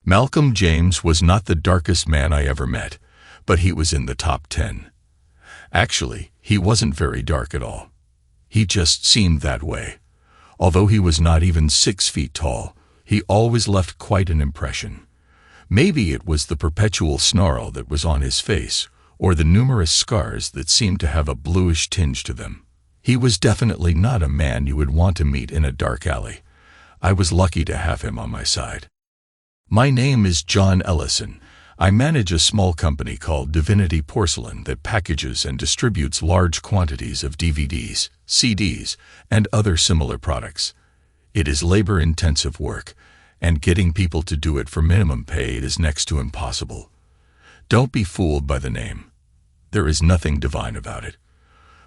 Malcolm James was not the darkest man I ever met, but he was in the top 10. Actually, he wasn't very dark at all. He just seemed that way. Although he was not even 6 feet tall, he always left quite an impression. Maybe it was the perpetual snarl that was on his face, or the numerous scars that seemed to have a bluish tinge to them. He was definitely not a man you would want to meet in a dark alley. I was lucky to have him on my side. My name is John Ellison. I manage a small company called Divinity Porcelain that packages and distributes large quantities of DVDs, CDs, and other similar products. It is labor-intensive work, and getting people to do it for minimum pay is next to impossible. Don't be fooled by the name. There is nothing divine about it.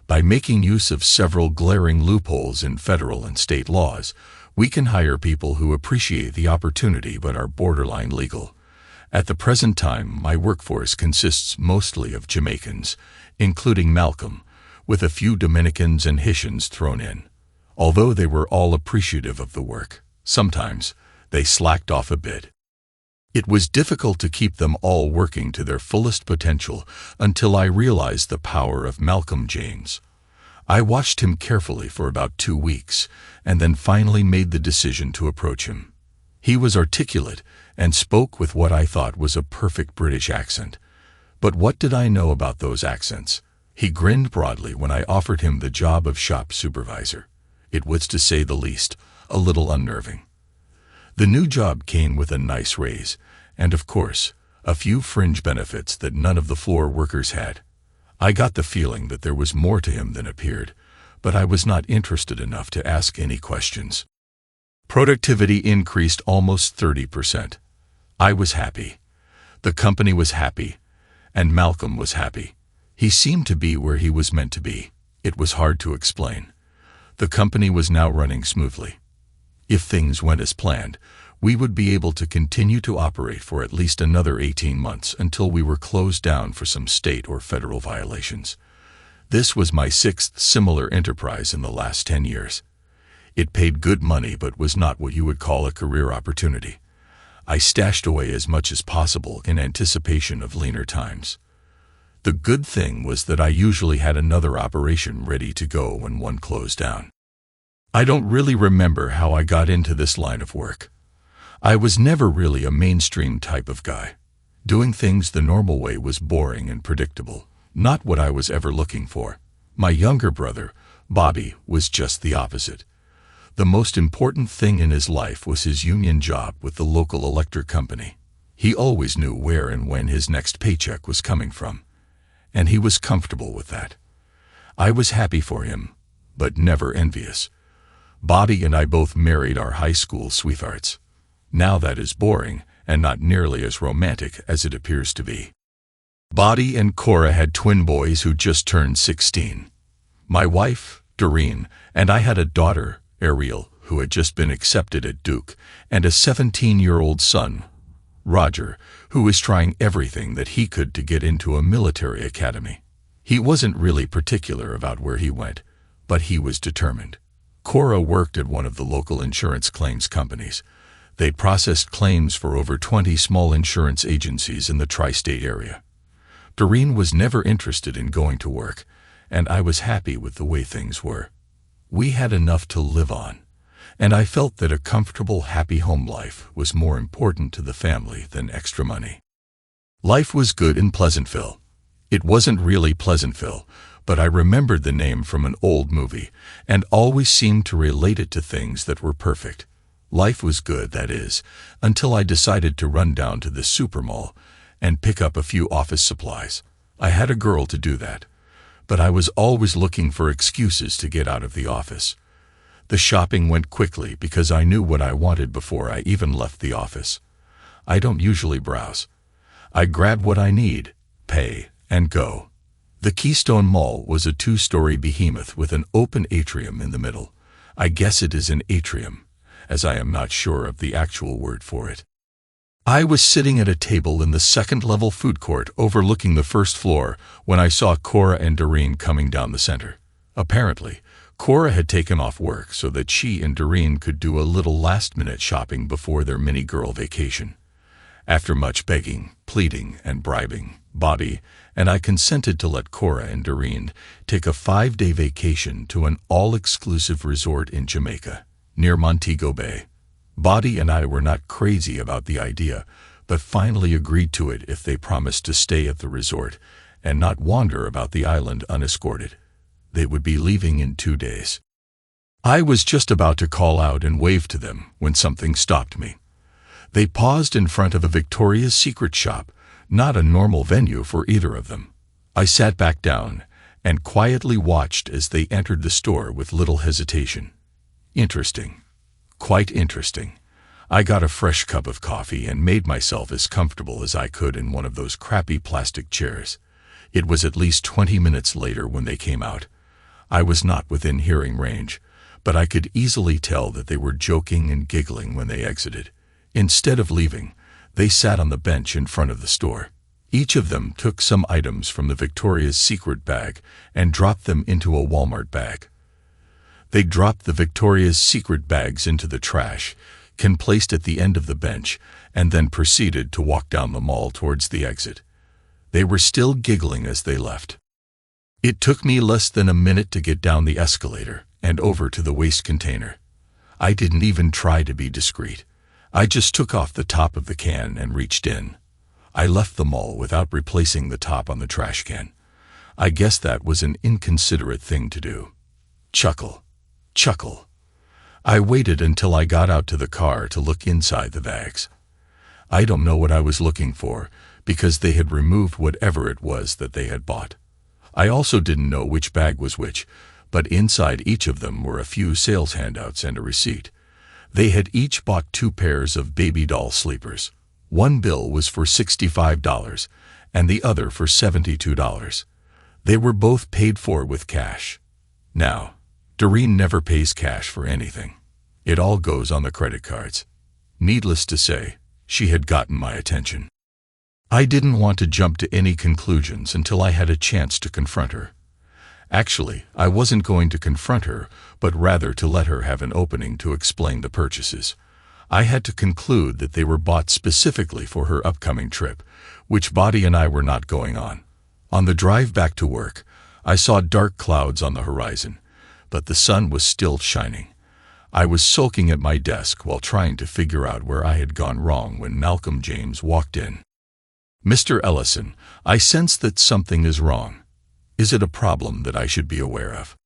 By making use of several glaring loopholes in federal and state laws, we can hire people who appreciate the opportunity but are borderline legal. At the present time, my workforce consists mostly of Jamaicans, including Malcolm, with a few Dominicans and Haitians thrown in. Although they were all appreciative of the work, sometimes they slacked off a bit. It was difficult to keep them all working to their fullest potential until I realized the power of Malcolm James. I watched him carefully for about 2 weeks, and then finally made the decision to approach him. He was articulate and spoke with what I thought was a perfect British accent. But what did I know about those accents? He grinned broadly when I offered him the job of shop supervisor. It was, to say the least, a little unnerving. The new job came with a nice raise, and of course, a few fringe benefits that none of the floor workers had. I got the feeling that there was more to him than appeared, but I was not interested enough to ask any questions. Productivity increased almost 30%. I was happy. The company was happy, and Malcolm was happy. He seemed to be where he was meant to be. It was hard to explain. The company was now running smoothly. If things went as planned, we would be able to continue to operate for at least another 18 months until we were closed down for some state or federal violations. This was my 6th similar enterprise in the last 10 years. It paid good money but was not what you would call a career opportunity. I stashed away as much as possible in anticipation of leaner times. The good thing was that I usually had another operation ready to go when one closed down. I don't really remember how I got into this line of work. I was never really a mainstream type of guy. Doing things the normal way was boring and predictable, not what I was ever looking for. My younger brother, Bobby, was just the opposite. The most important thing in his life was his union job with the local electric company. He always knew where and when his next paycheck was coming from, and he was comfortable with that. I was happy for him, but never envious. Bobby and I both married our high school sweethearts. Now that is boring and not nearly as romantic as it appears to be. Bobby and Cora had twin boys who just turned 16. My wife, Doreen, and I had a daughter, Ariel, who had just been accepted at Duke, and a 17-year-old son, Roger, who was trying everything that he could to get into a military academy. He wasn't really particular about where he went, but he was determined. Cora worked at one of the local insurance claims companies. They'd processed claims for over 20 small insurance agencies in the tri-state area. Doreen was never interested in going to work, and I was happy with the way things were. We had enough to live on, and I felt that a comfortable, happy home life was more important to the family than extra money. Life was good in Pleasantville. It wasn't really Pleasantville, but I remembered the name from an old movie and always seemed to relate it to things that were perfect. Life was good, that is, until I decided to run down to the supermall and pick up a few office supplies. I had a girl to do that, but I was always looking for excuses to get out of the office. The shopping went quickly because I knew what I wanted before I even left the office. I don't usually browse. I grab what I need, pay, and go. The Keystone Mall was a 2-story behemoth with an open atrium in the middle. I guess it is an atrium, as I am not sure of the actual word for it. I was sitting at a table in the second-level food court overlooking the first floor when I saw Cora and Doreen coming down the center. Apparently, Cora had taken off work so that she and Doreen could do a little last-minute shopping before their mini-girl vacation. After much begging, pleading, and bribing, Body and I consented to let Cora and Doreen take a 5-day vacation to an all-exclusive resort in Jamaica, near Montego Bay. Body and I were not crazy about the idea, but finally agreed to it if they promised to stay at the resort and not wander about the island unescorted. They would be leaving in 2 days. I was just about to call out and wave to them when something stopped me. They paused in front of a Victoria's Secret shop, not a normal venue for either of them. I sat back down and quietly watched as they entered the store with little hesitation. Interesting. Quite interesting. I got a fresh cup of coffee and made myself as comfortable as I could in one of those crappy plastic chairs. It was at least 20 minutes later when they came out. I was not within hearing range, but I could easily tell that they were joking and giggling when they exited. Instead of leaving, they sat on the bench in front of the store. Each of them took some items from the Victoria's Secret bag and dropped them into a Walmart bag. They dropped the Victoria's Secret bags into the trash, placed at the end of the bench, and then proceeded to walk down the mall towards the exit. They were still giggling as they left. It took me less than a minute to get down the escalator and over to the waste container. I didn't even try to be discreet. I just took off the top of the can and reached in. I left the mall without replacing the top on the trash can. I guess that was an inconsiderate thing to do. Chuckle. Chuckle. I waited until I got out to the car to look inside the bags. I don't know what I was looking for, because they had removed whatever it was that they had bought. I also didn't know which bag was which, but inside each of them were a few sales handouts and a receipt. They had each bought 2 pairs of baby doll sleepers. One bill was for $65 and the other for $72. They were both paid for with cash. Now, Doreen never pays cash for anything. It all goes on the credit cards. Needless to say, she had gotten my attention. I didn't want to jump to any conclusions until I had a chance to confront her. Actually, I wasn't going to confront her, but rather to let her have an opening to explain the purchases. I had to conclude that they were bought specifically for her upcoming trip, which Body and I were not going on. On the drive back to work, I saw dark clouds on the horizon, but the sun was still shining. I was sulking at my desk while trying to figure out where I had gone wrong when Malcolm James walked in. "Mr. Ellison, I sense that something is wrong. Is it a problem that I should be aware of?"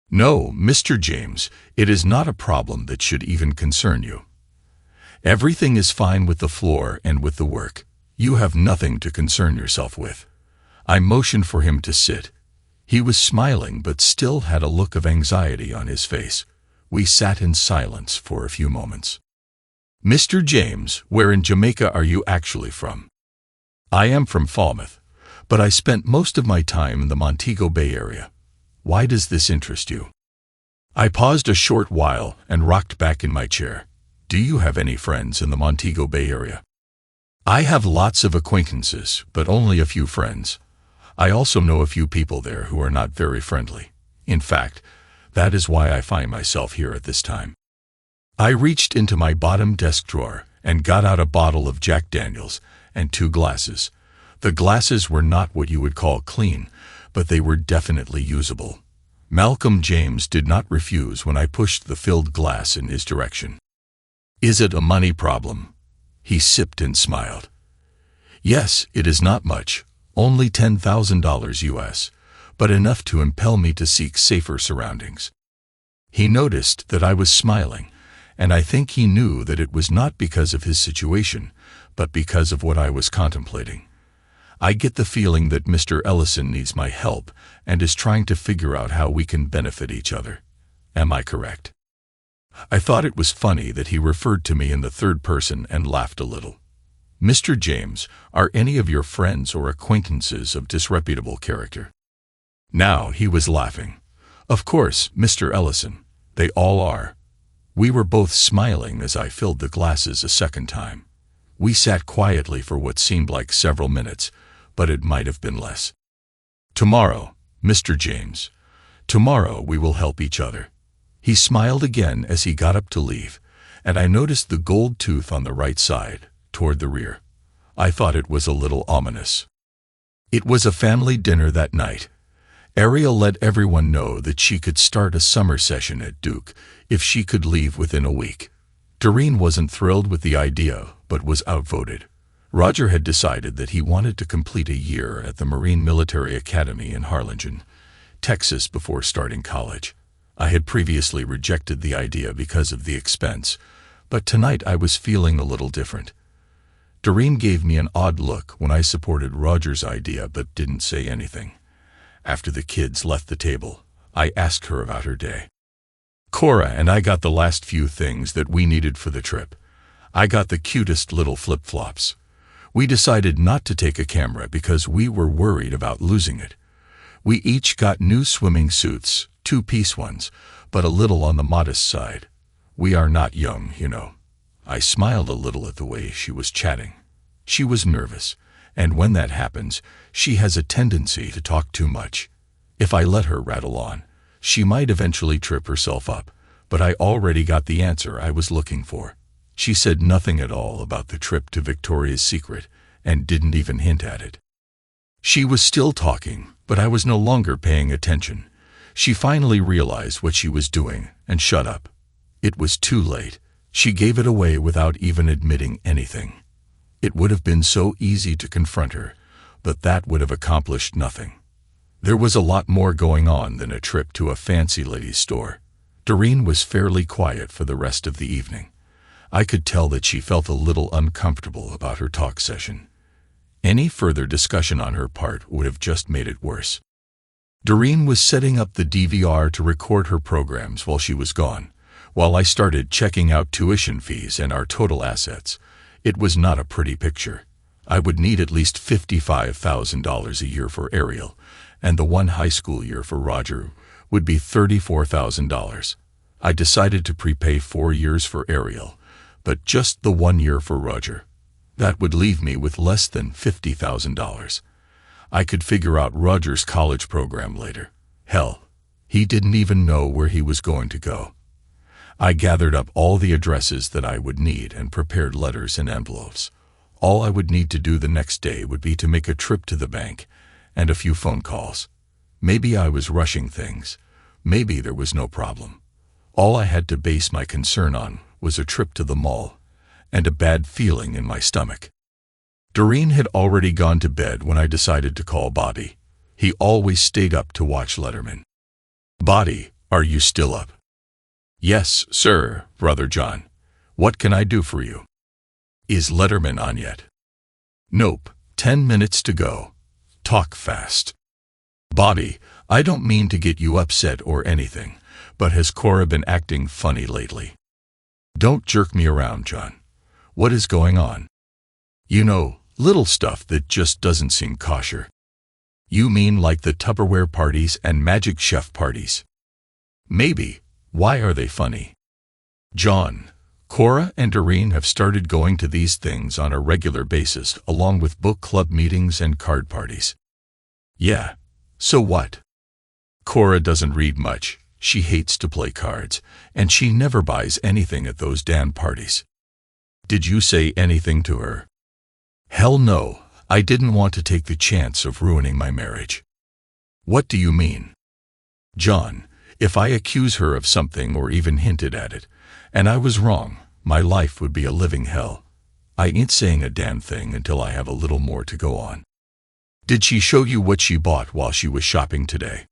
"No, Mr. James, it is not a problem that should even concern you. Everything is fine with the floor and with the work. You have nothing to concern yourself with." I motioned for him to sit. He was smiling but still had a look of anxiety on his face. We sat in silence for a few moments. "Mr. James, where in Jamaica are you actually from?" "I am from Falmouth, but I spent most of my time in the Montego Bay area. Why does this interest you?" I paused a short while and rocked back in my chair. "Do you have any friends in the Montego Bay area?" "I have lots of acquaintances, but only a few friends. I also know a few people there who are not very friendly. In fact, that is why I find myself here at this time." I reached into my bottom desk drawer and got out a bottle of Jack Daniels and 2 glasses. The glasses were not what you would call clean, but they were definitely usable. Malcolm James did not refuse when I pushed the filled glass in his direction. "Is it a money problem?" He sipped and smiled. "Yes, it is not much, only $10,000 US, but enough to impel me to seek safer surroundings." He noticed that I was smiling, and I think he knew that it was not because of his situation, but because of what I was contemplating. I get the feeling that Mr. Ellison needs my help and is trying to figure out how we can benefit each other. Am I correct? I thought it was funny that he referred to me in the third person and laughed a little. "Mr. James, are any of your friends or acquaintances of disreputable character?" Now he was laughing. "Of course, Mr. Ellison, they all are." We were both smiling as I filled the glasses a second time. We sat quietly for what seemed like several minutes, but it might have been less. "Tomorrow, Mr. James, tomorrow we will help each other." He smiled again as he got up to leave, and I noticed the gold tooth on the right side, toward the rear. I thought it was a little ominous. It was a family dinner that night. Ariel let everyone know that she could start a summer session at Duke if she could leave within a week. Doreen wasn't thrilled with the idea, but was outvoted. Roger had decided that he wanted to complete a year at the Marine Military Academy in Harlingen, Texas before starting college. I had previously rejected the idea because of the expense, but tonight I was feeling a little different. Doreen gave me an odd look when I supported Roger's idea but didn't say anything. After the kids left the table, I asked her about her day. Cora and I got the last few things that we needed for the trip. I got the cutest little flip-flops. We decided not to take a camera because we were worried about losing it. We each got new swimming suits, two-piece ones, but a little on the modest side. We are not young, you know. I smiled a little at the way she was chatting. She was nervous, and when that happens, she has a tendency to talk too much. If I let her rattle on, she might eventually trip herself up, but I already got the answer I was looking for. She said nothing at all about the trip to Victoria's Secret and didn't even hint at it. She was still talking, but I was no longer paying attention. She finally realized what she was doing and shut up. It was too late. She gave it away without even admitting anything. It would have been so easy to confront her, but that would have accomplished nothing. There was a lot more going on than a trip to a fancy ladies' store. Doreen was fairly quiet for the rest of the evening. I could tell that she felt a little uncomfortable about her talk session. Any further discussion on her part would have just made it worse. Doreen was setting up the DVR to record her programs while she was gone, while I started checking out tuition fees and our total assets. It was not a pretty picture. I would need at least $55,000 a year for Ariel, and the one high school year for Roger would be $34,000. I decided to prepay 4 years for Ariel, but just the 1 year for Roger. That would leave me with less than $50,000. I could figure out Roger's college program later. Hell, he didn't even know where he was going to go. I gathered up all the addresses that I would need and prepared letters and envelopes. All I would need to do the next day would be to make a trip to the bank and a few phone calls. Maybe I was rushing things. Maybe there was no problem. All I had to base my concern on was a trip to the mall and a bad feeling in my stomach. Doreen had already gone to bed when I decided to call Bobby. He always stayed up to watch Letterman. "Bobby, are you still up?" "Yes, sir, Brother John. What can I do for you?" "Is Letterman on yet?" "Nope, 10 minutes to go. Talk fast." "Bobby, I don't mean to get you upset or anything, but has Cora been acting funny lately?" "Don't jerk me around, John. What is going on?" "You know, little stuff that just doesn't seem kosher." "You mean like the Tupperware parties and Magic Chef parties?" "Maybe. Why are they funny?" "John, Cora and Doreen have started going to these things on a regular basis along with book club meetings and card parties." "Yeah, so what?" "Cora doesn't read much. She hates to play cards, and she never buys anything at those damn parties." "Did you say anything to her?" "Hell no. I didn't want to take the chance of ruining my marriage." "What do you mean?" "John, if I accuse her of something or even hinted at it, and I was wrong, my life would be a living hell. I ain't saying a damn thing until I have a little more to go on." "Did she show you what she bought while she was shopping today?"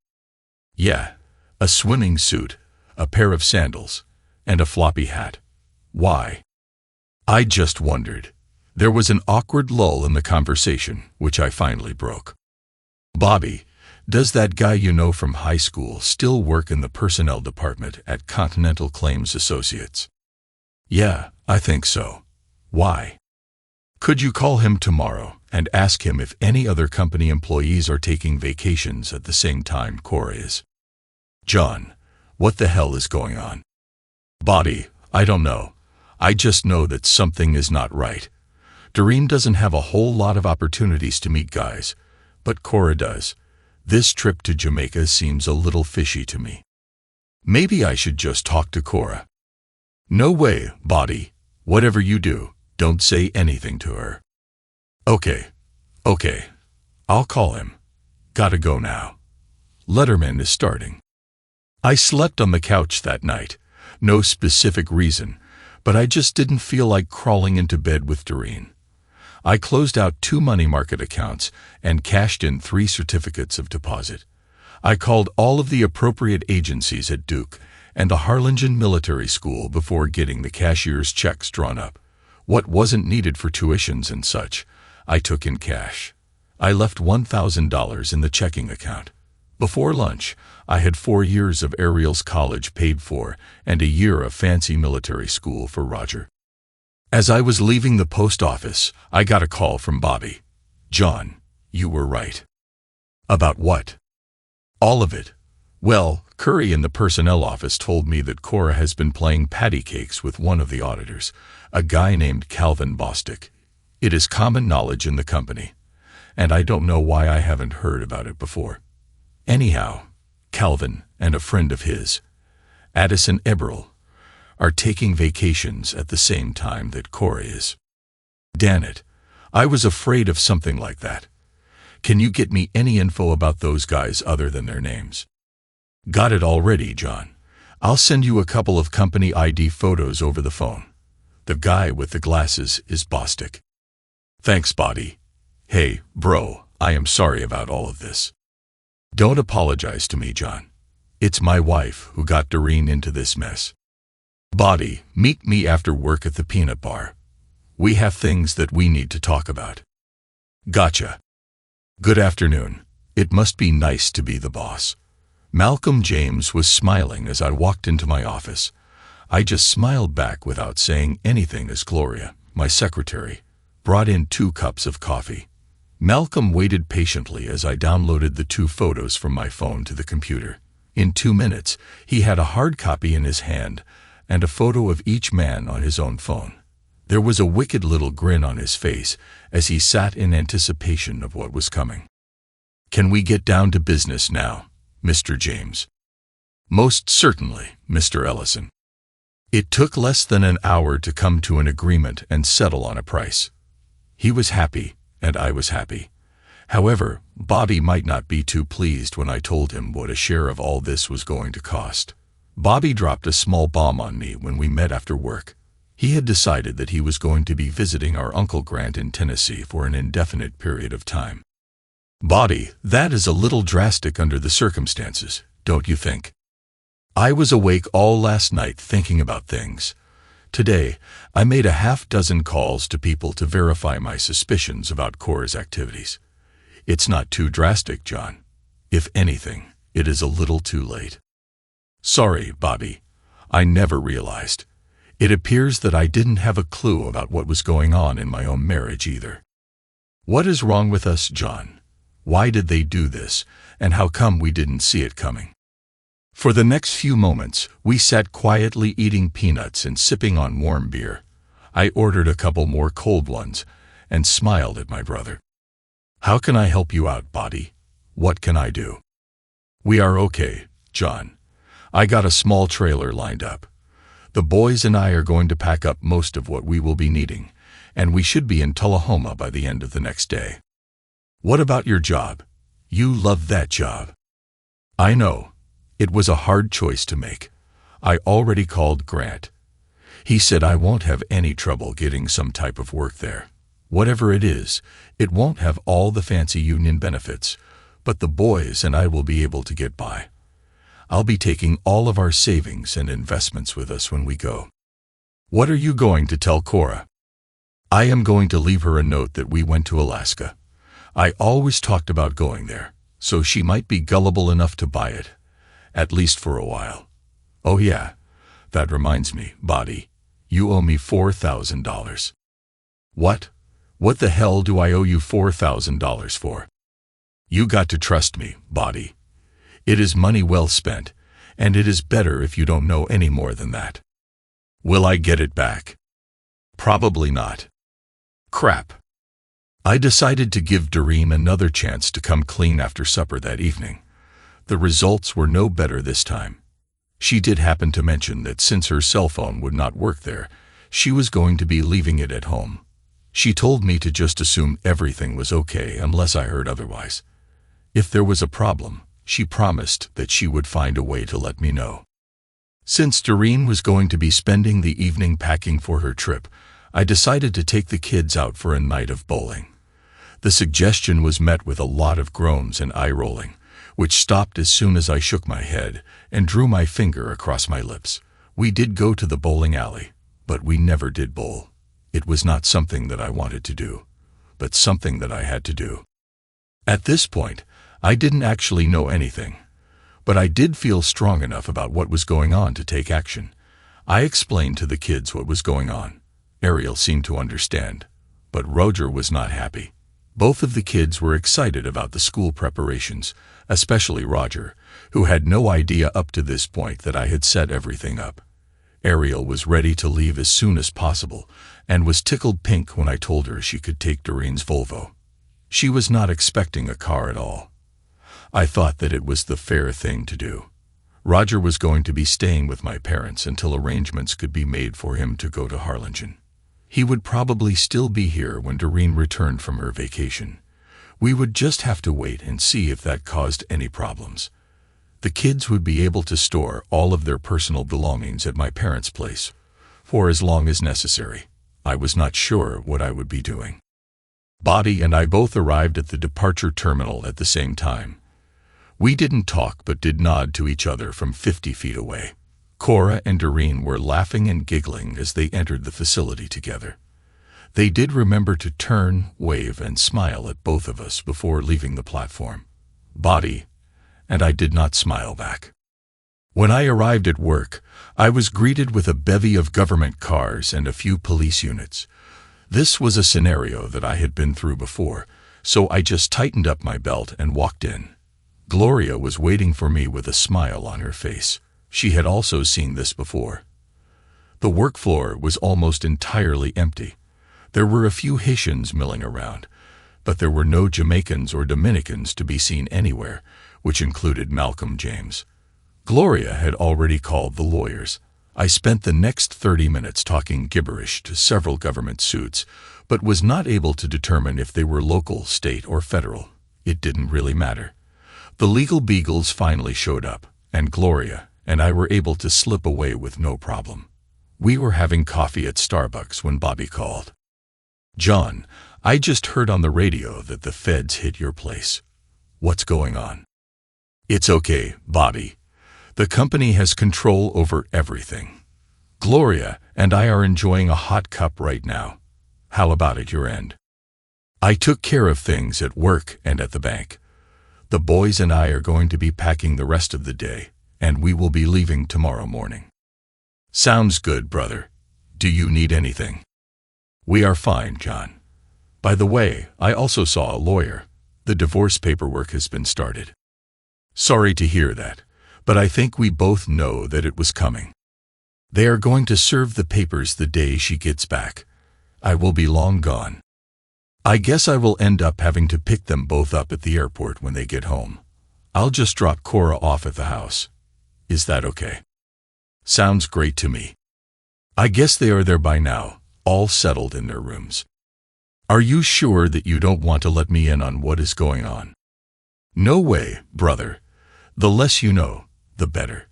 "Yeah, a swimming suit, a pair of sandals, and a floppy hat." "Why?" "I just wondered." There was an awkward lull in the conversation, which I finally broke. "Bobby, does that guy you know from high school still work in the personnel department at Continental Claims Associates?" "Yeah, I think so." "Why?" "Could you call him tomorrow and ask him if any other company employees are taking vacations at the same time Cora is?" "John, what the hell is going on?" "Bobby, I don't know. I just know that something is not right. Doreen doesn't have a whole lot of opportunities to meet guys, but Cora does. This trip to Jamaica seems a little fishy to me. Maybe I should just talk to Cora." "No way, Bobby. Whatever you do, don't say anything to her." Okay, okay. I'll call him. Gotta go now. Letterman is starting. I slept on the couch that night. No specific reason, but I just didn't feel like crawling into bed with Doreen. I closed out 2 money market accounts and cashed in 3 certificates of deposit. I called all of the appropriate agencies at Duke and the Harlingen Military School before getting the cashier's checks drawn up. What wasn't needed for tuitions and such, I took in cash. I left $1,000 in the checking account. Before lunch, I had 4 years of Ariel's college paid for and a year of fancy military school for Roger. As I was leaving the post office, I got a call from Bobby. "John, you were right." "About what?" "All of it. Well, Curry in the personnel office told me that Cora has been playing patty cakes with one of the auditors, a guy named Calvin Bostick. It is common knowledge in the company, and I don't know why I haven't heard about it before. Anyhow, Calvin and a friend of his, Addison Eberl, are taking vacations at the same time that Cora is. Damn it, I was afraid of something like that. Can you get me any info about those guys other than their names?" "Got it already, John. I'll send you a couple of company ID photos over the phone. The guy with the glasses is Bostick." "Thanks, Buddy. Hey, bro, I am sorry about all of this." "Don't apologize to me, John. It's my wife who got Doreen into this mess. Body, meet me after work at the peanut bar. We have things that we need to talk about." "Gotcha. Good afternoon. It must be nice to be the boss." Malcolm James was smiling as I walked into my office. I just smiled back without saying anything as Gloria, my secretary, brought in 2 cups of coffee. Malcolm waited patiently as I downloaded the 2 photos from my phone to the computer. In 2 minutes, he had a hard copy in his hand and a photo of each man on his own phone. There was a wicked little grin on his face as he sat in anticipation of what was coming. "Can we get down to business now, Mr. James?" "Most certainly, Mr. Ellison." It took less than an hour to come to an agreement and settle on a price. He was happy, and I was happy. However, Bobby might not be too pleased when I told him what a share of all this was going to cost. Bobby dropped a small bomb on me when we met after work. He had decided that he was going to be visiting our Uncle Grant in Tennessee for an indefinite period of time. "Bobby, that is a little drastic under the circumstances, don't you think?" I was awake all last night thinking about things. Today, I made a half-dozen calls to people to verify my suspicions about Cora's activities. It's not too drastic, John. If anything, it is a little too late. Sorry, Bobby. I never realized. It appears that I didn't have a clue about what was going on in my own marriage either. What is wrong with us, John? Why did they do this, and how come we didn't see it coming? For the next few moments, we sat quietly eating peanuts and sipping on warm beer. I ordered a couple more cold ones and smiled at my brother. How can I help you out, Bobby? What can I do? We are okay, John. I got a small trailer lined up. The boys and I are going to pack up most of what we will be needing, and we should be in Tullahoma by the end of the next day. What about your job? You love that job. I know. It was a hard choice to make. I already called Grant. He said I won't have any trouble getting some type of work there. Whatever it is, it won't have all the fancy union benefits, but the boys and I will be able to get by. I'll be taking all of our savings and investments with us when we go. What are you going to tell Cora? I am going to leave her a note that we went to Alaska. I always talked about going there, so she might be gullible enough to buy it, at least for a while. Oh yeah, that reminds me, Bobby, you owe me $4,000. What? What the hell do I owe you $4,000 for? You got to trust me, Bobby. It is money well spent, and it is better if you don't know any more than that. Will I get it back? Probably not. Crap. I decided to give Doreen another chance to come clean after supper that evening. The results were no better this time. She did happen to mention that since her cell phone would not work there, she was going to be leaving it at home. She told me to just assume everything was okay unless I heard otherwise. If there was a problem, she promised that she would find a way to let me know. Since Doreen was going to be spending the evening packing for her trip, I decided to take the kids out for a night of bowling. The suggestion was met with a lot of groans and eye-rolling, which stopped as soon as I shook my head and drew my finger across my lips. We did go to the bowling alley, but we never did bowl. It was not something that I wanted to do, but something that I had to do. At this point, I didn't actually know anything, but I did feel strong enough about what was going on to take action. I explained to the kids what was going on. Ariel seemed to understand, but Roger was not happy. Both of the kids were excited about the school preparations, especially Roger, who had no idea up to this point that I had set everything up. Ariel was ready to leave as soon as possible and was tickled pink when I told her she could take Doreen's Volvo. She was not expecting a car at all. I thought that it was the fair thing to do. Roger was going to be staying with my parents until arrangements could be made for him to go to Harlingen. He would probably still be here when Doreen returned from her vacation. We would just have to wait and see if that caused any problems. The kids would be able to store all of their personal belongings at my parents' place for as long as necessary. I was not sure what I would be doing. Bobby and I both arrived at the departure terminal at the same time. We didn't talk but did nod to each other from 50 feet away. Cora and Doreen were laughing and giggling as they entered the facility together. They did remember to turn, wave, and smile at both of us before leaving the platform. Bobby and I did not smile back. When I arrived at work, I was greeted with a bevy of government cars and a few police units. This was a scenario that I had been through before, so I just tightened up my belt and walked in. Gloria was waiting for me with a smile on her face. She had also seen this before. The work floor was almost entirely empty. There were a few Haitians milling around, but there were no Jamaicans or Dominicans to be seen anywhere, which included Malcolm James. Gloria had already called the lawyers. I spent the next 30 minutes talking gibberish to several government suits, but was not able to determine if they were local, state, or federal. It didn't really matter. The legal beagles finally showed up, and Gloria and I were able to slip away with no problem. We were having coffee at Starbucks when Bobby called. "John, I just heard on the radio that the feds hit your place. What's going on?" "It's okay, Bobby. The company has control over everything. Gloria and I are enjoying a hot cup right now. How about at your end?" "I took care of things at work and at the bank. The boys and I are going to be packing the rest of the day, and we will be leaving tomorrow morning." "Sounds good, brother. Do you need anything?" "We are fine, John. By the way, I also saw a lawyer. The divorce paperwork has been started." "Sorry to hear that, but I think we both know that it was coming. They are going to serve the papers the day she gets back. I will be long gone. I guess I will end up having to pick them both up at the airport when they get home. I'll just drop Cora off at the house. Is that okay?" "Sounds great to me. I guess they are there by now, all settled in their rooms. Are you sure that you don't want to let me in on what is going on?" "No way, brother. The less you know, the better.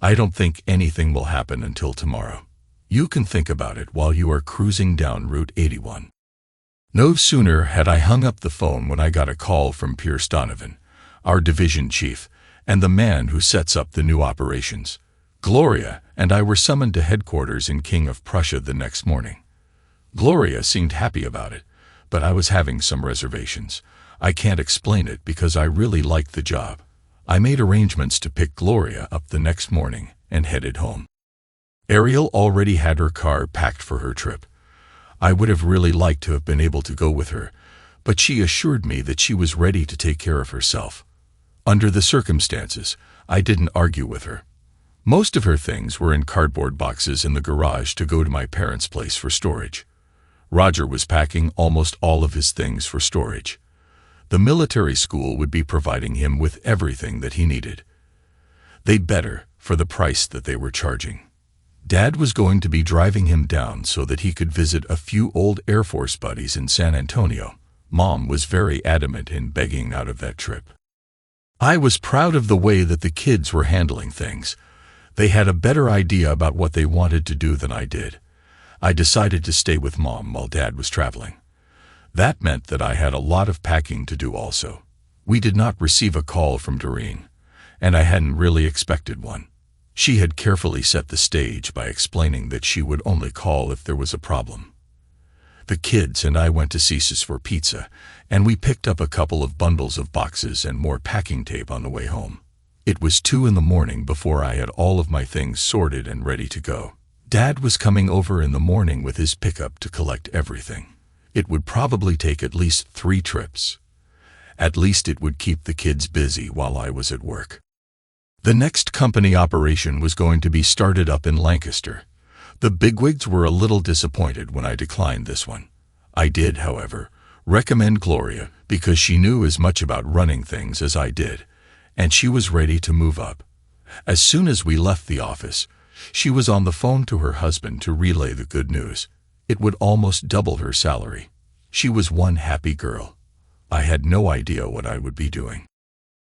I don't think anything will happen until tomorrow. You can think about it while you are cruising down Route 81. No sooner had I hung up the phone when I got a call from Pierce Donovan, our division chief, and the man who sets up the new operations. Gloria and I were summoned to headquarters in King of Prussia the next morning. Gloria seemed happy about it, but I was having some reservations. I can't explain it because I really liked the job. I made arrangements to pick Gloria up the next morning and headed home. Ariel already had her car packed for her trip. I would have really liked to have been able to go with her, but she assured me that she was ready to take care of herself. Under the circumstances, I didn't argue with her. Most of her things were in cardboard boxes in the garage to go to my parents' place for storage. Roger was packing almost all of his things for storage. The military school would be providing him with everything that he needed. They'd better, for the price that they were charging. Dad was going to be driving him down so that he could visit a few old Air Force buddies in San Antonio. Mom was very adamant in begging out of that trip. I was proud of the way that the kids were handling things. They had a better idea about what they wanted to do than I did. I decided to stay with Mom while Dad was traveling. That meant that I had a lot of packing to do also. We did not receive a call from Doreen, and I hadn't really expected one. She had carefully set the stage by explaining that she would only call if there was a problem. The kids and I went to Cece's for pizza, and we picked up a couple of bundles of boxes and more packing tape on the way home. It was 2 a.m. before I had all of my things sorted and ready to go. Dad was coming over in the morning with his pickup to collect everything. It would probably take at least 3 trips. At least it would keep the kids busy while I was at work. The next company operation was going to be started up in Lancaster. The bigwigs were a little disappointed when I declined this one. I did, however, recommend Gloria because she knew as much about running things as I did, and she was ready to move up. As soon as we left the office, she was on the phone to her husband to relay the good news. It would almost double her salary. She was one happy girl. I had no idea what I would be doing.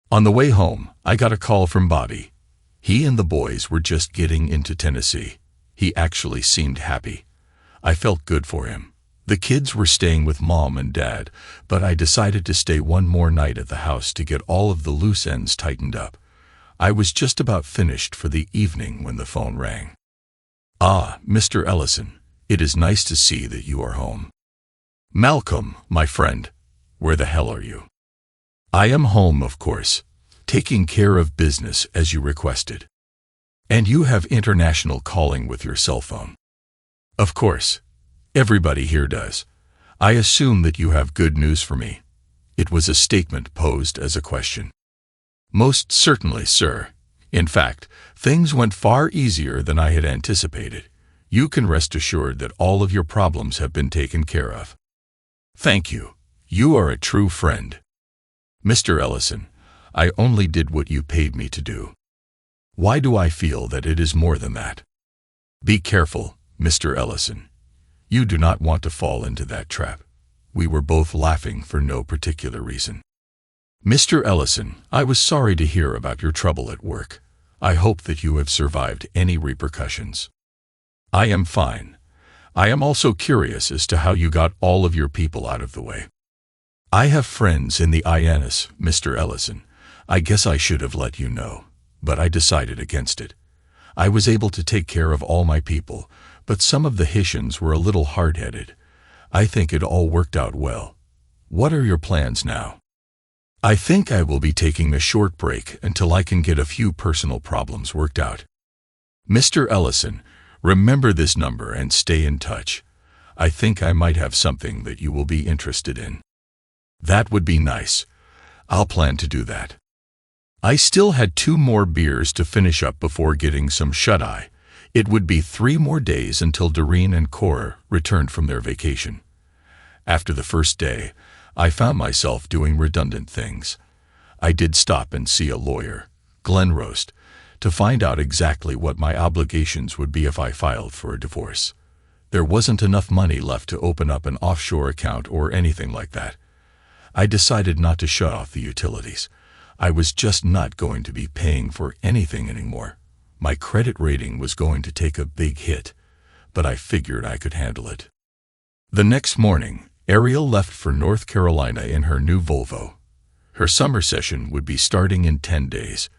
On the way home, I got a call from Bobby. He and the boys were just getting into Tennessee. He actually seemed happy. I felt good for him. The kids were staying with Mom and Dad, but I decided to stay one more night at the house to get all of the loose ends tightened up. I was just about finished for the evening when the phone rang. "Ah, Mr. Ellison, it is nice to see that you are home." "Malcolm, my friend, where the hell are you?" "I am home, of course, taking care of business as you requested." "And you have international calling with your cell phone?" "Of course. Everybody here does. I assume that you have good news for me." It was a statement posed as a question. "Most certainly, sir. In fact, things went far easier than I had anticipated. You can rest assured that all of your problems have been taken care of." "Thank you. You are a true friend." "Mr. Ellison, I only did what you paid me to do. Why do I feel that it is more than that?" "Be careful, Mr. Ellison. You do not want to fall into that trap." We were both laughing for no particular reason. "Mr. Ellison, I was sorry to hear about your trouble at work. I hope that you have survived any repercussions." "I am fine. I am also curious as to how you got all of your people out of the way." "I have friends in the INS, Mr. Ellison. I guess I should have let you know, but I decided against it. I was able to take care of all my people, but some of the Haitians were a little hard-headed. I think it all worked out well. What are your plans now?" "I think I will be taking a short break until I can get a few personal problems worked out." "Mr. Ellison, remember this number and stay in touch. I think I might have something that you will be interested in." "That would be nice. I'll plan to do that." I still had 2 more beers to finish up before getting some shut-eye. It would be 3 more days until Doreen and Cora returned from their vacation. After the first day, I found myself doing redundant things. I did stop and see a lawyer, Glenn Roast, to find out exactly what my obligations would be if I filed for a divorce. There wasn't enough money left to open up an offshore account or anything like that. I decided not to shut off the utilities. I was just not going to be paying for anything anymore. My credit rating was going to take a big hit, but I figured I could handle it. The next morning, Ariel left for North Carolina in her new Volvo. Her summer session would be starting in 10 days.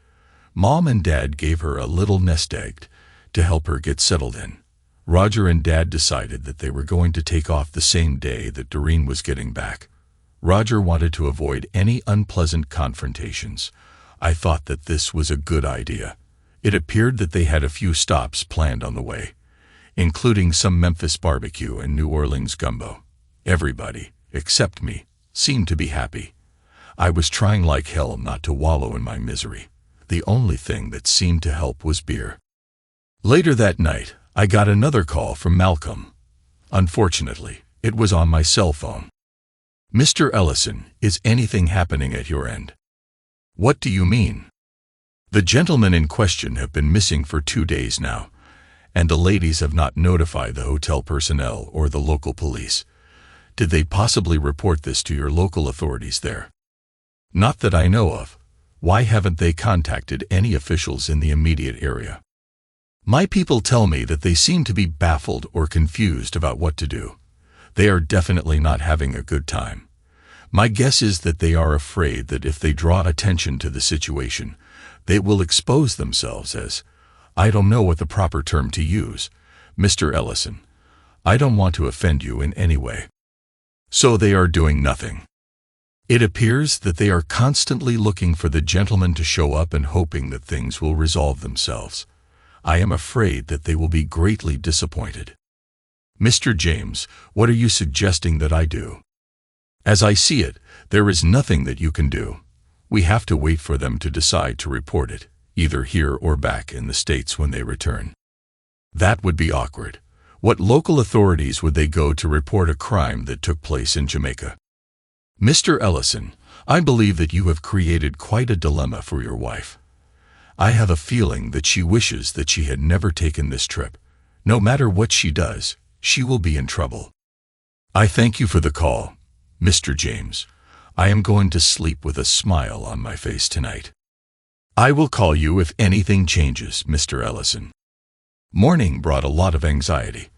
Mom and Dad gave her a little nest egg to help her get settled in. Roger and Dad decided that they were going to take off the same day that Doreen was getting back. Roger wanted to avoid any unpleasant confrontations. I thought that this was a good idea. It appeared that they had a few stops planned on the way, including some Memphis barbecue and New Orleans gumbo. Everybody, except me, seemed to be happy. I was trying like hell not to wallow in my misery. The only thing that seemed to help was beer. Later that night, I got another call from Malcolm. Unfortunately, it was on my cell phone. "Mr. Ellison, is anything happening at your end?" "What do you mean?" "The gentlemen in question have been missing for 2 days now, And the ladies have not notified the hotel personnel or the local police. Did they possibly report this to your local authorities there? Not that I know of. Why haven't they contacted any officials in the immediate area? My people tell me that they seem to be baffled or confused about what to do. They are definitely not having a good time. My guess is that they are afraid that if they draw attention to the situation, they will expose themselves as, I don't know what the proper term to use, Mr. Ellison. I don't want to offend you in any way. So they are doing nothing. It appears that they are constantly looking for the gentleman to show up and hoping that things will resolve themselves. I am afraid that they will be greatly disappointed. Mr. James, what are you suggesting that I do? As I see it, there is nothing that you can do. We have to wait for them to decide to report it, either here or back in the States when they return. That would be awkward. What local authorities would they go to report a crime that took place in Jamaica? Mr. Ellison, I believe that you have created quite a dilemma for your wife. I have a feeling that she wishes that she had never taken this trip. No matter what she does, she will be in trouble. I thank you for the call, Mr. James. I am going to sleep with a smile on my face tonight. I will call you if anything changes, Mr. Ellison. Morning brought a lot of anxiety.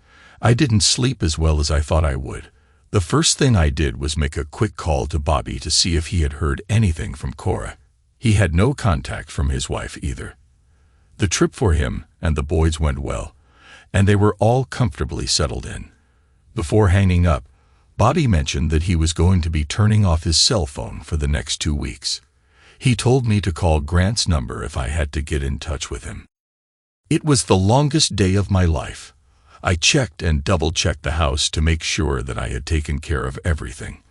I didn't sleep as well as I thought I would. The first thing I did was make a quick call to Bobby to see if he had heard anything from Cora. He had no contact from his wife either. The trip for him and the boys went well, and they were all comfortably settled in. Before hanging up, Bobby mentioned that he was going to be turning off his cell phone for the next 2 weeks. He told me to call Grant's number if I had to get in touch with him. It was the longest day of my life. I checked and double-checked the house to make sure that I had taken care of everything.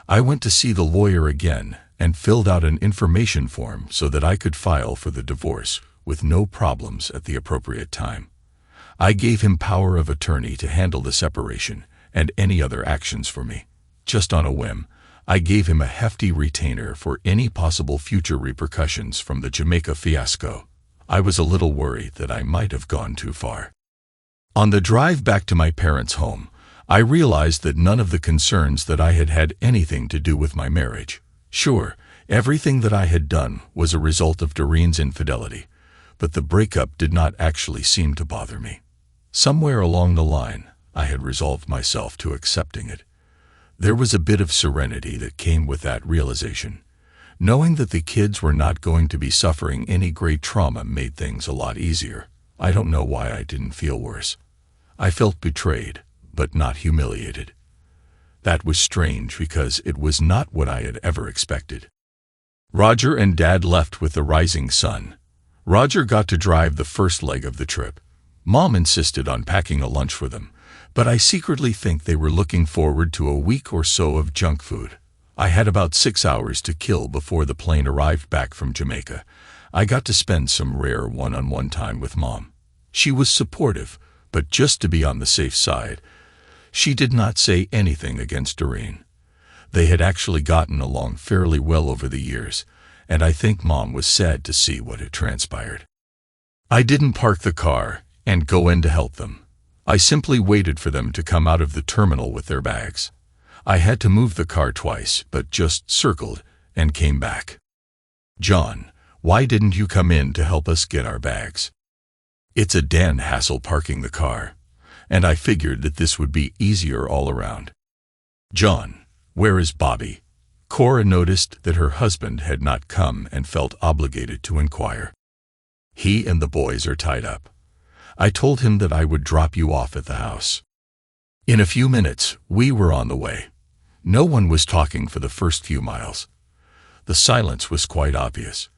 I went to see the lawyer again and filled out an information form so that I could file for the divorce with no problems at the appropriate time. I gave him power of attorney to handle the separation and any other actions for me. Just on a whim, I gave him a hefty retainer for any possible future repercussions from the Jamaica fiasco. I was a little worried that I might have gone too far. On the drive back to my parents' home, I realized that none of the concerns that I had had anything to do with my marriage. Sure, everything that I had done was a result of Doreen's infidelity, but the breakup did not actually seem to bother me. Somewhere along the line, I had resolved myself to accepting it. There was a bit of serenity that came with that realization. Knowing that the kids were not going to be suffering any great trauma made things a lot easier. I don't know why I didn't feel worse. I felt betrayed, but not humiliated. That was strange because it was not what I had ever expected. Roger and Dad left with the rising sun. Roger got to drive the first leg of the trip. Mom insisted on packing a lunch for them, but I secretly think they were looking forward to a week or so of junk food. I had about 6 hours to kill before the plane arrived back from Jamaica. I got to spend some rare one-on-one time with Mom. She was supportive, but just to be on the safe side, she did not say anything against Doreen. They had actually gotten along fairly well over the years, and I think Mom was sad to see what had transpired. I didn't park the car and go in to help them. I simply waited for them to come out of the terminal with their bags. I had to move the car twice, but just circled and came back. John, why didn't you come in to help us get our bags? It's a damn hassle parking the car, and I figured that this would be easier all around. John, where is Bobby? Cora noticed that her husband had not come and felt obligated to inquire. He and the boys are tied up. I told him that I would drop you off at the house. In a few minutes, we were on the way. No one was talking for the first few miles. The silence was quite obvious.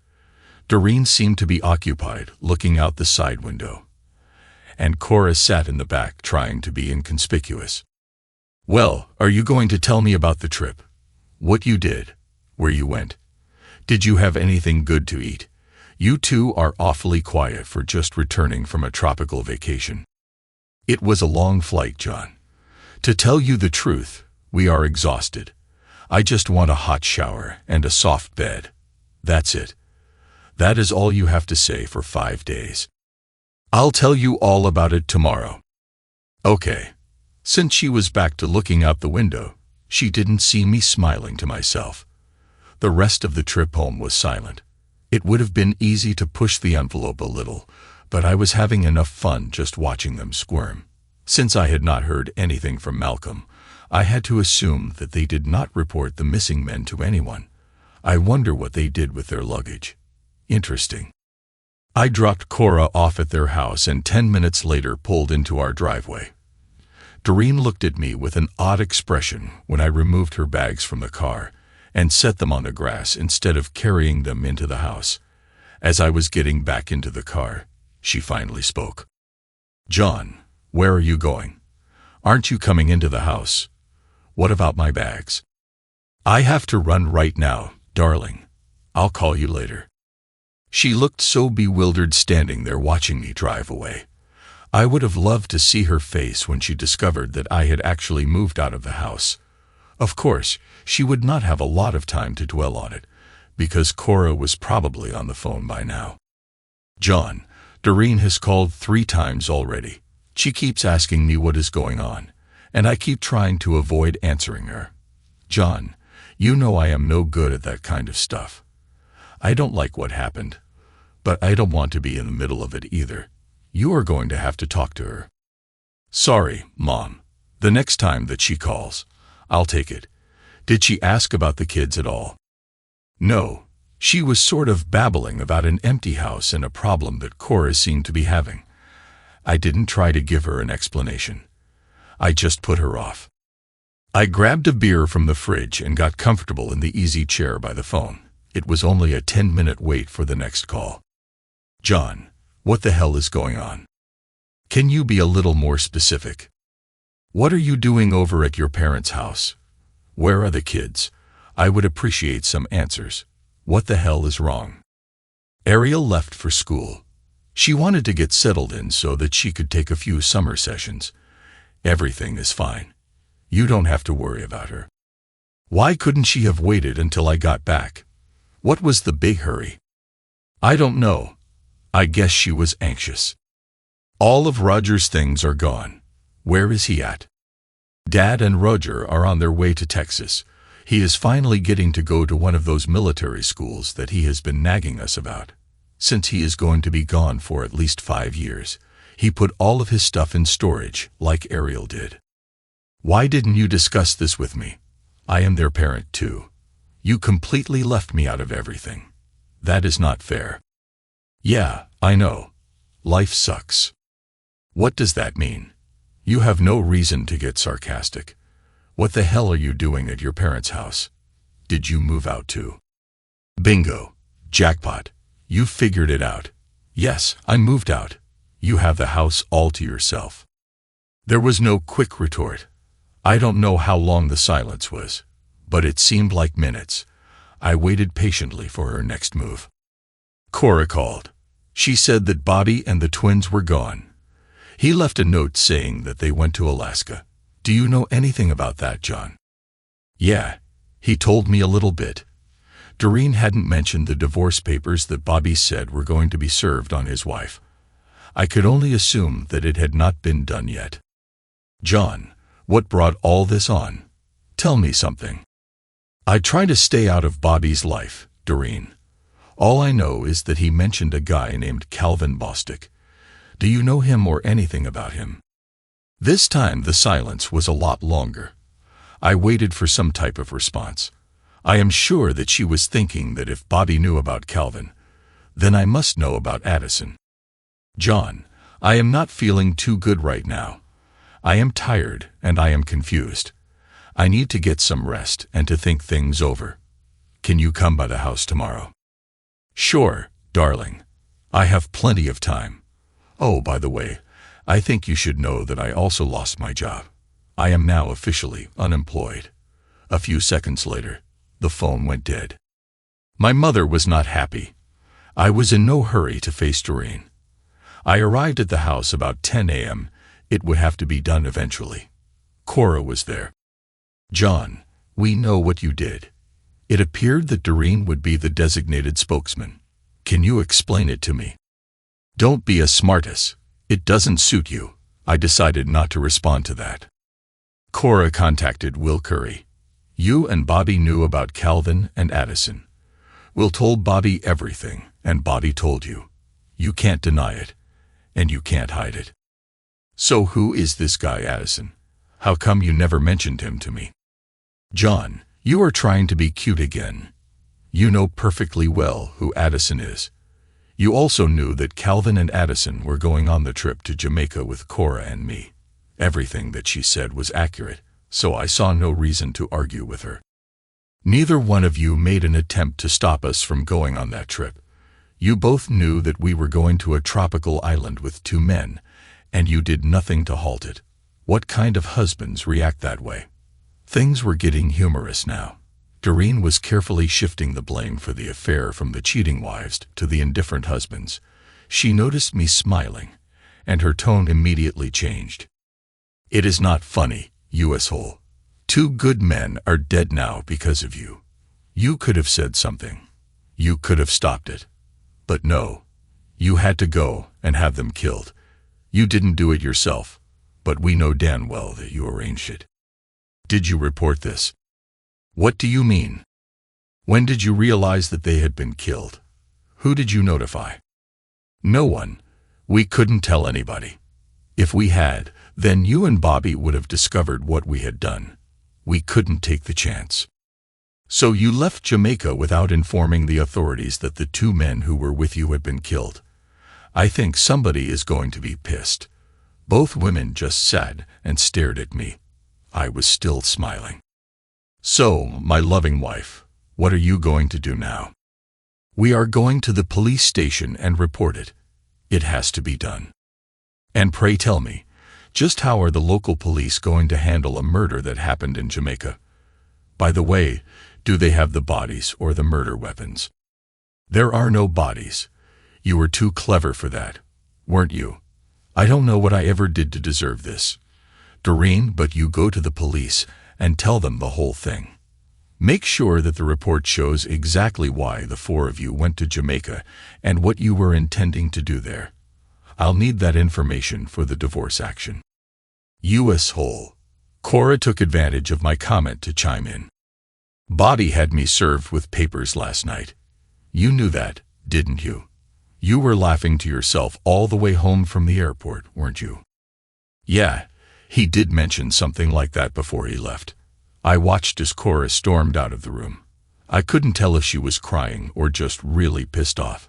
Doreen seemed to be occupied, looking out the side window. And Cora sat in the back, trying to be inconspicuous. Well, are you going to tell me about the trip? What you did? Where you went? Did you have anything good to eat? You two are awfully quiet for just returning from a tropical vacation. It was a long flight, John. To tell you the truth, we are exhausted. I just want a hot shower and a soft bed. That's it. That is all you have to say for 5 days. I'll tell you all about it tomorrow. Okay. Since she was back to looking out the window, she didn't see me smiling to myself. The rest of the trip home was silent. It would have been easy to push the envelope a little, but I was having enough fun just watching them squirm. Since I had not heard anything from Malcolm, I had to assume that they did not report the missing men to anyone. I wonder what they did with their luggage. Interesting. I dropped Cora off at their house and 10 minutes later pulled into our driveway. Doreen looked at me with an odd expression when I removed her bags from the car and set them on the grass instead of carrying them into the house. As I was getting back into the car, she finally spoke. "John, where are you going? Aren't you coming into the house? What about my bags?" "I have to run right now, darling. I'll call you later." She looked so bewildered standing there watching me drive away. I would have loved to see her face when she discovered that I had actually moved out of the house. Of course, she would not have a lot of time to dwell on it, because Cora was probably on the phone by now. "John, Doreen has called 3 times already. She keeps asking me what is going on, and I keep trying to avoid answering her. John, you know I am no good at that kind of stuff. I don't like what happened, but I don't want to be in the middle of it either. You are going to have to talk to her." "Sorry, Mom. The next time that she calls, I'll take it. Did she ask about the kids at all?" "No. She was sort of babbling about an empty house and a problem that Cora seemed to be having. I didn't try to give her an explanation. I just put her off." I grabbed a beer from the fridge and got comfortable in the easy chair by the phone. It was only a 10-minute wait for the next call. "John, what the hell is going on? Can you be a little more specific? What are you doing over at your parents' house? Where are the kids? I would appreciate some answers. What the hell is wrong?" Ariel left for school. She wanted to get settled in so that she could take a few summer sessions. "Everything is fine. You don't have to worry about her." Why couldn't she have waited until I got back? What was the big hurry? I don't know. I guess she was anxious. "All of Roger's things are gone. Where is he at?" "Dad and Roger are on their way to Texas. He is finally getting to go to one of those military schools that he has been nagging us about. Since he is going to be gone for at least 5 years, he put all of his stuff in storage, like Ariel did." "Why didn't you discuss this with me? I am their parent too. You completely left me out of everything. That is not fair." "Yeah, I know. Life sucks." "What does that mean? You have no reason to get sarcastic. What the hell are you doing at your parents' house? Did you move out too?" "Bingo. Jackpot. You figured it out. Yes, I moved out. You have the house all to yourself." There was no quick retort. I don't know how long the silence was, but it seemed like minutes. I waited patiently for her next move. Cora called. She said that Bobby and the twins were gone. He left a note saying that they went to Alaska. "Do you know anything about that, John?" "Yeah, he told me a little bit." Doreen hadn't mentioned the divorce papers that Bobby said were going to be served on his wife. I could only assume that it had not been done yet. "John, what brought all this on? Tell me something." "I try to stay out of Bobby's life, Doreen. All I know is that he mentioned a guy named Calvin Bostick. Do you know him or anything about him?" This time the silence was a lot longer. I waited for some type of response. I am sure that she was thinking that if Bobby knew about Calvin, then I must know about Addison. "John, I am not feeling too good right now. I am tired and I am confused. I need to get some rest and to think things over. Can you come by the house tomorrow?" "Sure, darling. I have plenty of time. Oh, by the way, I think you should know that I also lost my job. I am now officially unemployed." A few seconds later, the phone went dead. My mother was not happy. I was in no hurry to face Doreen. I arrived at the house about 10 a.m. It would have to be done eventually. Cora was there. "John, we know what you did." It appeared that Doreen would be the designated spokesman. "Can you explain it to me?" Don't be a smartass. It doesn't suit you. I decided not to respond to that. Cora contacted Will Curry. You and Bobby knew about Calvin and Addison. Will told Bobby everything, and Bobby told you. You can't deny it, and you can't hide it. So who is this guy Addison? How come you never mentioned him to me? John, you are trying to be cute again. You know perfectly well who Addison is. You also knew that Calvin and Addison were going on the trip to Jamaica with Cora and me. Everything that she said was accurate, so I saw no reason to argue with her. Neither one of you made an attempt to stop us from going on that trip. You both knew that we were going to a tropical island with 2 men, and you did nothing to halt it. What kind of husbands react that way? Things were getting humorous now. Doreen was carefully shifting the blame for the affair from the cheating wives to the indifferent husbands. She noticed me smiling, and her tone immediately changed. It is not funny, you asshole. 2 good men are dead now because of you. You could have said something. You could have stopped it. But no. You had to go and have them killed. You didn't do it yourself, but we know damn well that you arranged it. Did you report this? What do you mean? When did you realize that they had been killed? Who did you notify? No one. We couldn't tell anybody. If we had, then you and Bobby would have discovered what we had done. We couldn't take the chance. So you left Jamaica without informing the authorities that the 2 men who were with you had been killed. I think somebody is going to be pissed. Both women just sat and stared at me. I was still smiling. So, my loving wife, what are you going to do now? We are going to the police station and report it. It has to be done. And pray tell me, just how are the local police going to handle a murder that happened in Jamaica? By the way, do they have the bodies or the murder weapons? There are no bodies. You were too clever for that, weren't you? I don't know what I ever did to deserve this. Doreen, but you go to the police and tell them the whole thing. Make sure that the report shows exactly why the 4 of you went to Jamaica and what you were intending to do there. I'll need that information for the divorce action. You asshole. Cora took advantage of my comment to chime in. Bobby had me served with papers last night. You knew that, didn't you? You were laughing to yourself all the way home from the airport, weren't you? Yeah. He did mention something like that before he left. I watched as Cora stormed out of the room. I couldn't tell if she was crying or just really pissed off.